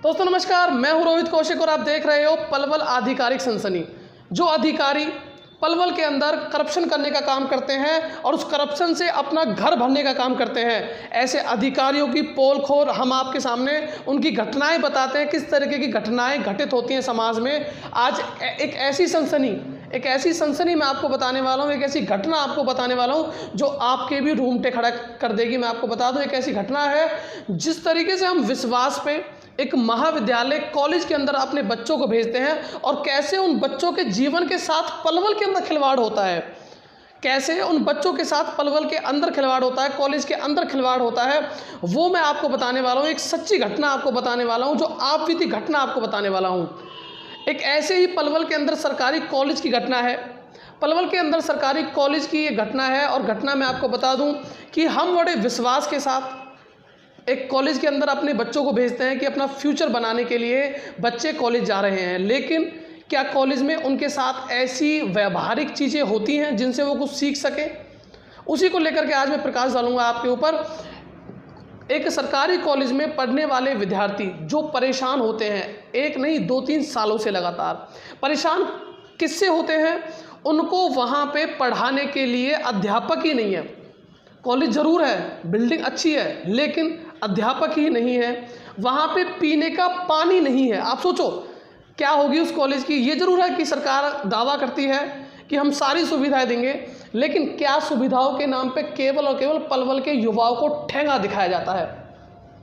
दोस्तों नमस्कार, मैं हूं रोहित कौशिक और आप देख रहे हो पलवल आधिकारिक सनसनी। जो अधिकारी पलवल के अंदर करप्शन करने का काम करते हैं और उस करप्शन से अपना घर भरने का काम करते हैं, ऐसे अधिकारियों की पोल खोल हम आपके सामने उनकी घटनाएं बताते हैं, किस तरीके की घटनाएं घटित होती हैं समाज में। आज एक ऐसी सनसनी मैं आपको बताने वाला हूँ, एक ऐसी घटना आपको बताने वाला हूँ जो आपके भी रूमटे खड़ा कर देगी। मैं आपको बता दूँ, एक ऐसी घटना है जिस तरीके से हम विश्वास पे एक महाविद्यालय कॉलेज के अंदर अपने बच्चों को भेजते हैं और कैसे उन बच्चों के जीवन के साथ पलवल के अंदर खिलवाड़ होता है, कैसे उन बच्चों के साथ पलवल के अंदर खिलवाड़ होता है, कॉलेज के अंदर खिलवाड़ होता है, वो मैं आपको बताने वाला हूँ। एक सच्ची घटना आपको बताने वाला हूँ, जो आपबीती घटना आपको बताने वाला हूँ। एक ऐसे ही पलवल के अंदर सरकारी कॉलेज की घटना है। पलवल के अंदर सरकारी कॉलेज की ये घटना है और घटना मैं आपको बता दूं कि हम बड़े विश्वास के साथ एक कॉलेज के अंदर अपने बच्चों को भेजते हैं कि अपना फ्यूचर बनाने के लिए बच्चे कॉलेज जा रहे हैं, लेकिन क्या कॉलेज में उनके साथ ऐसी व्यावहारिक चीज़ें होती हैं जिनसे वो कुछ सीख सकें? उसी को लेकर के आज मैं प्रकाश डालूंगा आपके ऊपर। एक सरकारी कॉलेज में पढ़ने वाले विद्यार्थी जो परेशान होते हैं, एक नहीं 2-3 सालों से लगातार परेशान किससे होते हैं? उनको वहाँ पे पढ़ाने के लिए अध्यापक ही नहीं है। कॉलेज ज़रूर है, बिल्डिंग अच्छी है, लेकिन अध्यापक ही नहीं है। वहाँ पे पीने का पानी नहीं है। आप सोचो क्या होगी उस कॉलेज की। ये ज़रूर है कि सरकार दावा करती है कि हम सारी सुविधाएं देंगे, लेकिन क्या सुविधाओं के नाम पे केवल और केवल पलवल के युवाओं को ठेंगा दिखाया जाता है।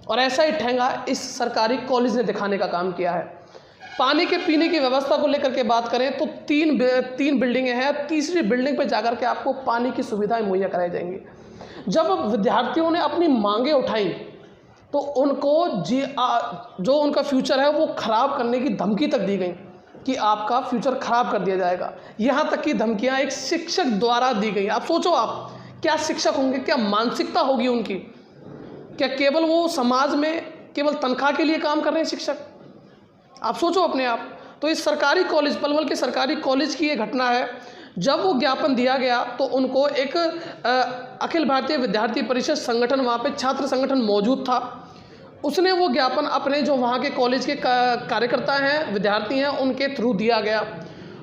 और ऐसा ही ठेंगा इस सरकारी कॉलेज ने दिखाने का काम किया है। पानी के पीने की व्यवस्था को लेकर के बात करें तो तीन बिल्डिंगें हैं, तीसरी बिल्डिंग पर जाकर के आपको पानी की सुविधाएं मुहैया कराई जाएंगी। जब विद्यार्थियों ने अपनी मांगें उठाई तो उनको जो उनका फ्यूचर है वो ख़राब करने की धमकी तक दी गई कि आपका फ्यूचर ख़राब कर दिया जाएगा। यहाँ तक की धमकियाँ एक शिक्षक द्वारा दी गई। आप सोचो, आप क्या शिक्षक होंगे, क्या मानसिकता होगी उनकी। क्या केवल वो समाज में केवल तनख्वाह के लिए काम कर रहे हैं शिक्षक? आप सोचो अपने आप। तो इस सरकारी कॉलेज, पलवल के सरकारी कॉलेज की ये घटना है। जब वो ज्ञापन दिया गया तो उनको एक अखिल भारतीय विद्यार्थी परिषद संगठन, वहाँ पे छात्र संगठन मौजूद था, उसने वो ज्ञापन अपने जो वहाँ के कॉलेज के कार्यकर्ता हैं, विद्यार्थी हैं, उनके थ्रू दिया गया।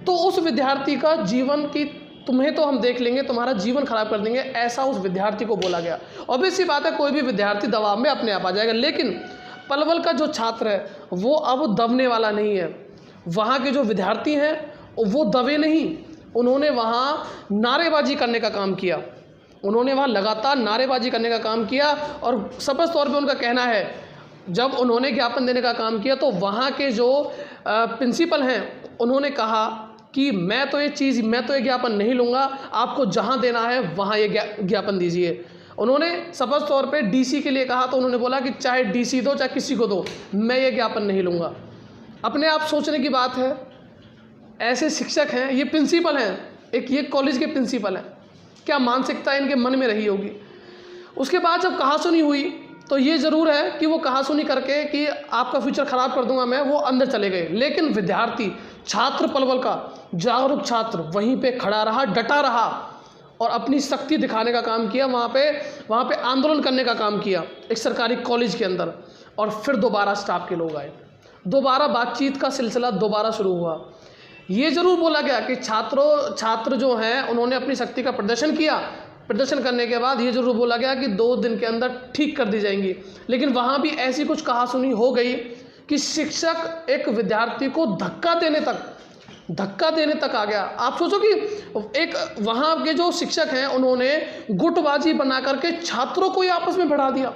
तो उस विद्यार्थी का जीवन की, तुम्हें तो हम देख लेंगे, तुम्हारा जीवन खराब कर देंगे, ऐसा उस विद्यार्थी को बोला गया। ऑब्वियस सी बात है, कोई भी विद्यार्थी दबाव में अपने आप आ जाएगा, लेकिन पलवल का जो छात्र है वो अब दबने वाला नहीं है। वहाँ के जो विद्यार्थी हैं वो दबे नहीं, उन्होंने वहाँ नारेबाजी करने का काम किया। उन्होंने वहाँ लगातार नारेबाजी करने का काम किया और स्पष्ट तौर पे उनका कहना है, जब उन्होंने ज्ञापन देने का काम किया तो वहाँ के जो प्रिंसिपल हैं उन्होंने कहा कि मैं तो ये ज्ञापन नहीं लूँगा, आपको जहाँ देना है वहाँ ये ज्ञापन दीजिए। उन्होंने स्पष्ट तौर पे डीसी के लिए कहा तो उन्होंने बोला कि चाहे डीसी दो, चाहे किसी को दो, मैं ये ज्ञापन नहीं लूँगा। अपने आप सोचने की बात है, ऐसे शिक्षक हैं, ये प्रिंसिपल हैं, एक ये कॉलेज के प्रिंसिपल हैं, क्या मानसिकता इनके मन में रही होगी। उसके बाद जब कहासुनी हुई तो ये ज़रूर है कि वो कहासुनी करके कि आपका फ्यूचर ख़राब कर दूंगा मैं, वो अंदर चले गए। लेकिन विद्यार्थी, छात्र, पलवल का जागरूक छात्र वहीं पे खड़ा रहा, डटा रहा और अपनी शक्ति दिखाने का काम किया। वहाँ पे आंदोलन करने का काम किया एक सरकारी कॉलेज के अंदर। और फिर दोबारा स्टाफ के लोग आए, दोबारा बातचीत का सिलसिला दोबारा शुरू हुआ। ये ज़रूर बोला गया कि छात्र जो हैं उन्होंने अपनी शक्ति का प्रदर्शन किया। प्रदर्शन करने के बाद ये ज़रूर बोला गया कि 2 दिन के अंदर ठीक कर दी जाएंगी। लेकिन वहाँ भी ऐसी कुछ कहासुनी हो गई कि शिक्षक एक विद्यार्थी को धक्का देने तक आ गया। आप सोचो कि एक वहाँ के जो शिक्षक हैं उन्होंने गुटबाजी बना करके छात्रों को ही आपस में बढ़ा दिया।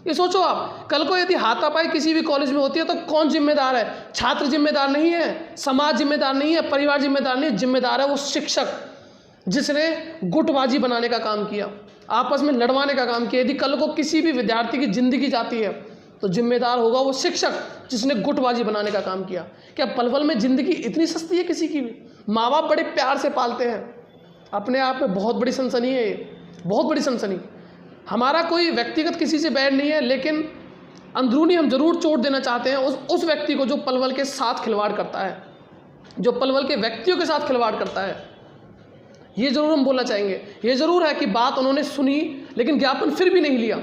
ये सोचो आप, कल को यदि हाथापाई किसी भी कॉलेज में होती है तो कौन जिम्मेदार है? छात्र जिम्मेदार नहीं है, समाज जिम्मेदार नहीं है, परिवार जिम्मेदार नहीं है, जिम्मेदार है वो शिक्षक जिसने गुटबाजी बनाने का काम किया, आपस में लड़वाने का काम किया। यदि कल को किसी भी विद्यार्थी की ज़िंदगी जाती है तो जिम्मेदार होगा वो शिक्षक जिसने गुटबाजी बनाने का काम किया। क्या पलवल में ज़िंदगी इतनी सस्ती है किसी की भी? माँ बाप बड़े प्यार से पालते हैं, अपने आप में बहुत बड़ी सनसनी है ये, बहुत बड़ी सनसनी। हमारा कोई व्यक्तिगत किसी से बैर नहीं है, लेकिन अंदरूनी हम ज़रूर चोट देना चाहते हैं उस व्यक्ति को जो पलवल के साथ खिलवाड़ करता है, जो पलवल के व्यक्तियों के साथ खिलवाड़ करता है। ये ज़रूर हम बोलना चाहेंगे। ये ज़रूर है कि बात उन्होंने सुनी लेकिन ज्ञापन फिर भी नहीं लिया।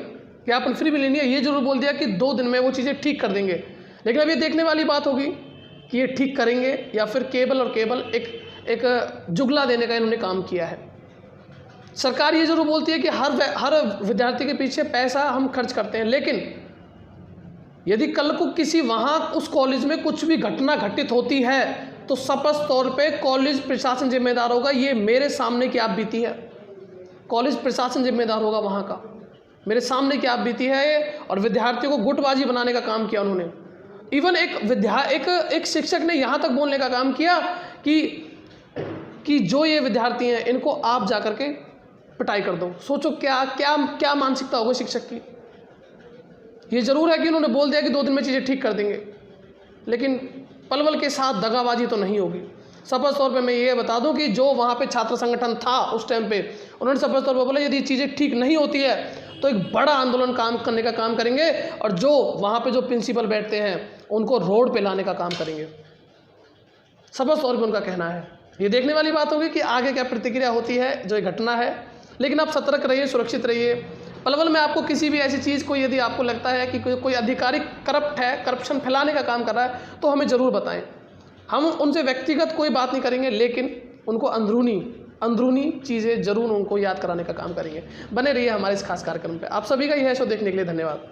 ये ज़रूर बोल दिया कि 2 दिन में वो चीज़ें ठीक कर देंगे। लेकिन अब ये देखने वाली बात होगी कि ये ठीक करेंगे या फिर केवल और केवल एक जुगला देने का इन्होंने काम किया है। सरकार ये ज़रूर बोलती है कि हर विद्यार्थी के पीछे पैसा हम खर्च करते हैं, लेकिन यदि कल को किसी वहाँ उस कॉलेज में कुछ भी घटना घटित होती है तो स्पष्ट तौर पे कॉलेज प्रशासन जिम्मेदार होगा। ये मेरे सामने क्या बीती है, कॉलेज प्रशासन जिम्मेदार होगा वहाँ का। मेरे सामने क्या बीती है, और विद्यार्थियों को गुटबाजी बनाने का काम किया उन्होंने। इवन एक शिक्षक ने यहाँ तक बोलने का काम किया कि जो ये विद्यार्थी हैं इनको आप जा कर के पिटाई कर दो। सोचो क्या क्या क्या मानसिकता होगी शिक्षक की। ये ज़रूर है कि उन्होंने बोल दिया कि 2 दिन में चीज़ें ठीक कर देंगे, लेकिन पलवल के साथ दगाबाजी तो नहीं होगी। स्पष्ट तौर पे मैं ये बता दूं कि जो वहाँ पे छात्र संगठन था उस टाइम पे, उन्होंने स्पष्ट तौर पे बोला यदि चीज़ें ठीक नहीं होती है तो एक बड़ा आंदोलन करने का काम करेंगे, और जो वहाँ पे जो प्रिंसिपल बैठते हैं उनको रोड पे लाने का काम करेंगे। स्पष्ट तौर पे उनका कहना है। ये देखने वाली बात होगी कि आगे क्या प्रतिक्रिया होती है जो ये घटना है। लेकिन आप सतर्क रहिए, सुरक्षित रहिए। पलवल में आपको किसी भी ऐसी चीज़ को यदि आपको लगता है कि कोई अधिकारी करप्ट है, करप्शन फैलाने का काम कर रहा है, तो हमें ज़रूर बताएं। हम उनसे व्यक्तिगत कोई बात नहीं करेंगे, लेकिन उनको अंदरूनी चीज़ें ज़रूर उनको याद कराने का काम करेंगे। बने रहिए हमारे इस खास कार्यक्रम पे। आप सभी का यह शो देखने के लिए धन्यवाद।